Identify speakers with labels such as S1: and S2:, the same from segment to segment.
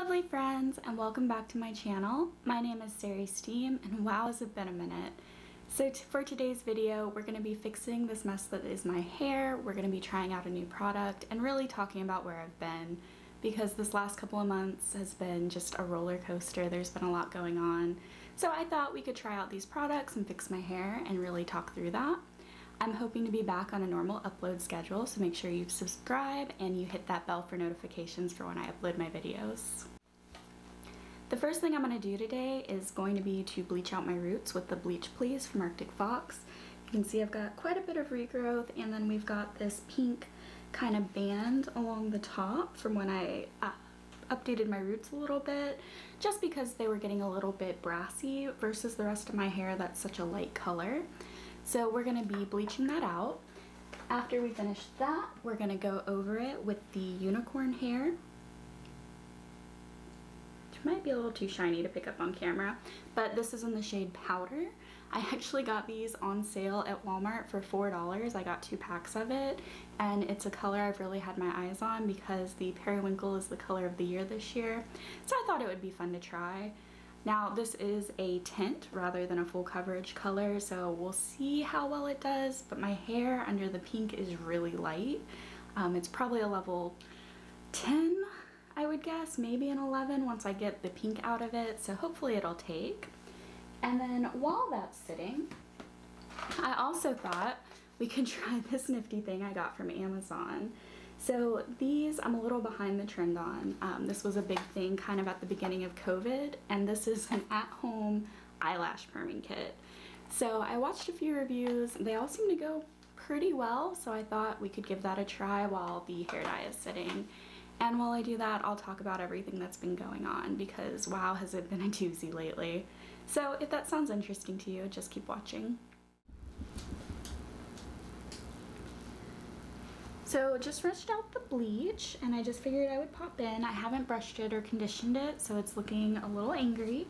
S1: lovely friends, and welcome back to my channel. My name is Sari Steam, and wow, has it been a minute. So for today's video, we're going to be fixing this mess that is my hair. We're going to be trying out a new product and really talking about where I've been, because this last couple of months has been just a roller coaster. There's been a lot going on. So I thought we could try out these products and fix my hair and really talk through that. I'm hoping to be back on a normal upload schedule, so make sure you subscribe and you hit that bell for notifications for when I upload my videos. The first thing I'm going to do today is going to be to bleach out my roots with the Bleach Please from Arctic Fox. You can see I've got quite a bit of regrowth, and then we've got this pink kind of band along the top from when I updated my roots a little bit, just because they were getting a little bit brassy versus the rest of my hair that's such a light color. So we're going to be bleaching that out. After we finish that, we're going to go over it with the unicorn hair, which might be a little too shiny to pick up on camera, but this is in the shade Powder. I actually got these on sale at Walmart for $4. I got 2 packs of it, and it's a color I've really had my eyes on because the Periwinkle is the color of the year this year, so I thought it would be fun to try. Now this is a tint rather than a full coverage color, so we'll see how well it does, but my hair under the pink is really light. It's probably a level 10, I would guess, maybe an 11 once I get the pink out of it, so hopefully it'll take. And then while that's sitting, I also thought we could try this nifty thing I got from Amazon. So these I'm a little behind the trend on. This was a big thing kind of at the beginning of COVID, and this is an at-home eyelash perming kit. So I watched a few reviews. They all seem to go pretty well, so I thought we could give that a try while the hair dye is sitting. And while I do that, I'll talk about everything that's been going on, because wow, has it been a doozy lately. So if that sounds interesting to you, just keep watching. So just rinsed out the bleach, and I just figured I would pop in. I haven't brushed it or conditioned it, so it's looking a little angry,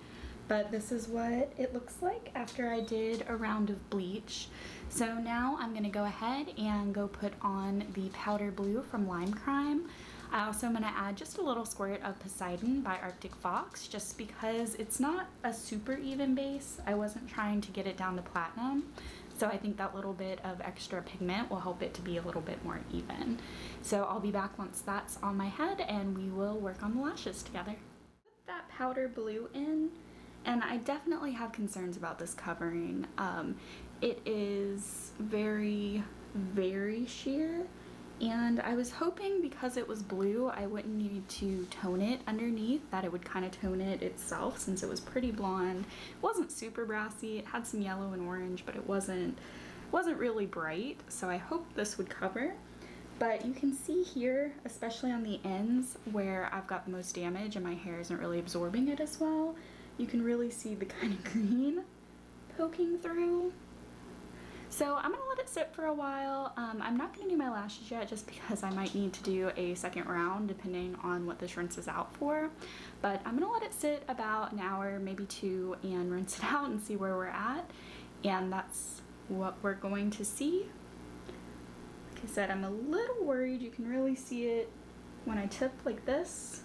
S1: but this is what it looks like after I did a round of bleach. So now I'm gonna go ahead and go put on the powder blue from Lime Crime. I also am gonna add just a little squirt of Poseidon by Arctic Fox, just because it's not a super even base. I wasn't trying to get it down to platinum. So I think that little bit of extra pigment will help it to be a little bit more even. So I'll be back once that's on my head and we will work on the lashes together. Put that powder blue in, and I definitely have concerns about this covering. It is very, very sheer, and I was hoping because it was blue I wouldn't need to tone it underneath, that it would kind of tone it itself since it was pretty blonde. It wasn't super brassy, it had some yellow and orange, but it wasn't really bright, so I hope this would cover. But you can see here, especially on the ends where I've got the most damage and my hair isn't really absorbing it as well, you can really see the kind of green poking through. So I'm gonna let it sit for a while. I'm not gonna do my lashes yet just because I might need to do a second round depending on what this rinse is out for. But I'm gonna let it sit about an hour, maybe 2, and rinse it out and see where we're at. And that's what we're going to see. Like I said, I'm a little worried. You can really see it when I tip like this.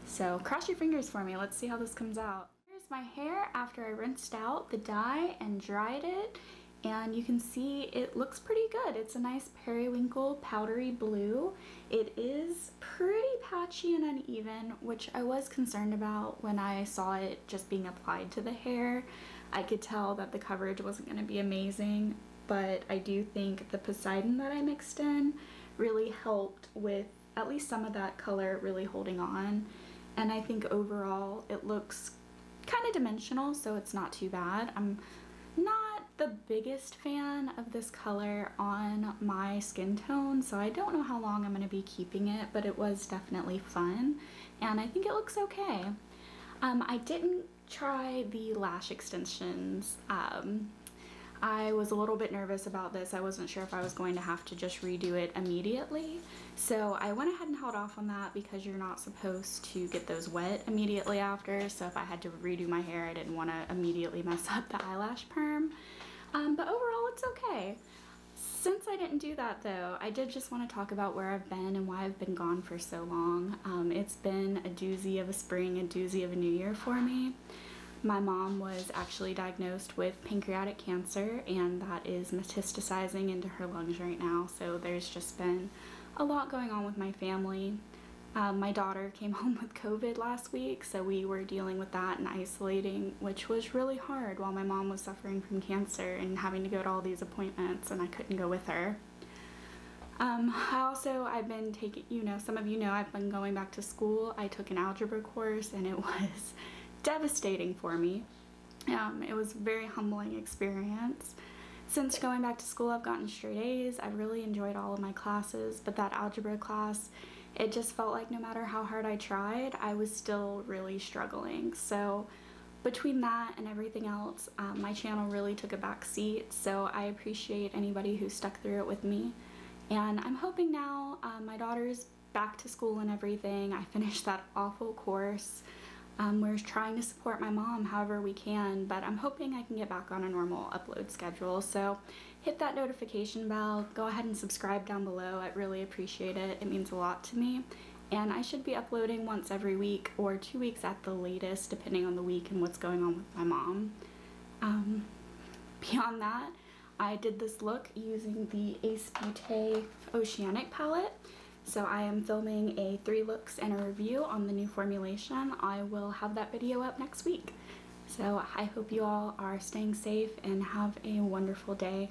S1: So cross your fingers for me. Let's see how this comes out. Here's my hair after I rinsed out the dye and dried it, and you can see it looks pretty good. It's a nice periwinkle powdery blue. It is pretty patchy and uneven, which I was concerned about when I saw it just being applied to the hair. I could tell that the coverage wasn't going to be amazing, but I do think the Poseidon that I mixed in really helped with at least some of that color really holding on, and I think overall it looks kind of dimensional, so it's not too bad. I'm not the biggest fan of this color on my skin tone, so I don't know how long I'm going to be keeping it, but it was definitely fun, and I think it looks okay. I didn't try the lash extensions. I was a little bit nervous about this. I wasn't sure if I was going to have to just redo it immediately. So I went ahead and held off on that because you're not supposed to get those wet immediately after. So if I had to redo my hair, I didn't want to immediately mess up the eyelash perm. But overall, it's okay. Since I didn't do that though, I did just want to talk about where I've been and why I've been gone for so long. It's been a doozy of a spring, a doozy of a new year for me. My mom was actually diagnosed with pancreatic cancer, and that is metastasizing into her lungs right now, so there's just been a lot going on with my family. My daughter came home with COVID last week, so we were dealing with that and isolating, which was really hard while my mom was suffering from cancer and having to go to all these appointments, and I couldn't go with her. I've been taking, some of you know I've been going back to school. I took an algebra course and it was devastating for me. It was a very humbling experience. Since going back to school, I've gotten straight A's. I really enjoyed all of my classes, but that algebra class, it just felt like no matter how hard I tried, I was still really struggling. So between that and everything else, my channel really took a back seat, so I appreciate anybody who stuck through it with me. And I'm hoping now, my daughter's back to school and everything. I finished that awful course. We're trying to support my mom however we can, but I'm hoping I can get back on a normal upload schedule. So hit that notification bell, go ahead and subscribe down below. I'd really appreciate it. It means a lot to me. And I should be uploading once every week or 2 weeks at the latest, depending on the week and what's going on with my mom. Beyond that, I did this look using the Ace Beauté Oceanic palette. So I am filming a 3 looks and a review on the new formulation. I will have that video up next week. So I hope you all are staying safe and have a wonderful day.